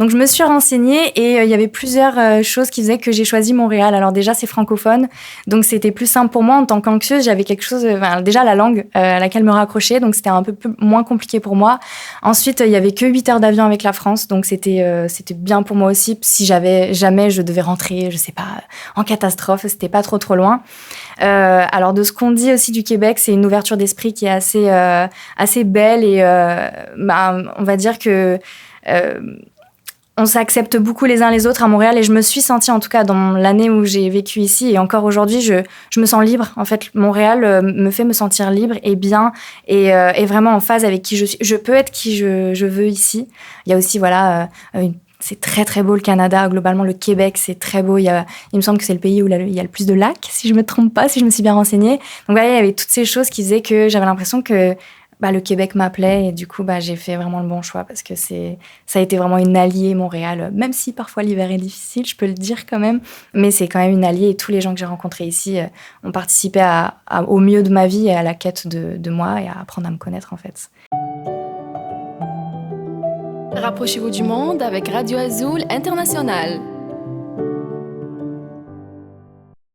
Donc je me suis renseignée et il y avait plusieurs choses qui faisaient que j'ai choisi Montréal. Alors déjà, c'est francophone, donc c'était plus simple pour moi. En tant qu'anxieuse, j'avais quelque chose, déjà la langue à laquelle me raccrocher, donc c'était un peu moins compliqué pour moi. Ensuite, il y avait que 8 heures d'avion avec la France, donc c'était bien pour moi aussi. Si jamais je devais rentrer, je sais pas, en catastrophe, c'était pas trop loin. Alors de ce qu'on dit aussi du Québec, c'est une ouverture d'esprit qui est assez belle et on va dire que on s'accepte beaucoup les uns les autres à Montréal et je me suis sentie, en tout cas dans l'année où j'ai vécu ici et encore aujourd'hui, je me sens libre. En fait, Montréal me fait me sentir libre et bien et vraiment en phase avec qui je suis. Je peux être qui je veux ici. Il y a aussi, voilà, c'est très très beau le Canada. Globalement, le Québec, c'est très beau. Il me semble que c'est le pays où il y a le plus de lacs, si je me trompe pas, si je me suis bien renseignée. Donc voilà, il y avait toutes ces choses qui faisaient que j'avais l'impression que le Québec m'appelait et du coup, j'ai fait vraiment le bon choix parce que ça a été vraiment une alliée Montréal. Même si parfois l'hiver est difficile, je peux le dire quand même, mais c'est quand même une alliée et tous les gens que j'ai rencontrés ici ont participé au mieux de ma vie et à la quête de moi et à apprendre à me connaître en fait. Rapprochez-vous du monde avec Radio Azul International.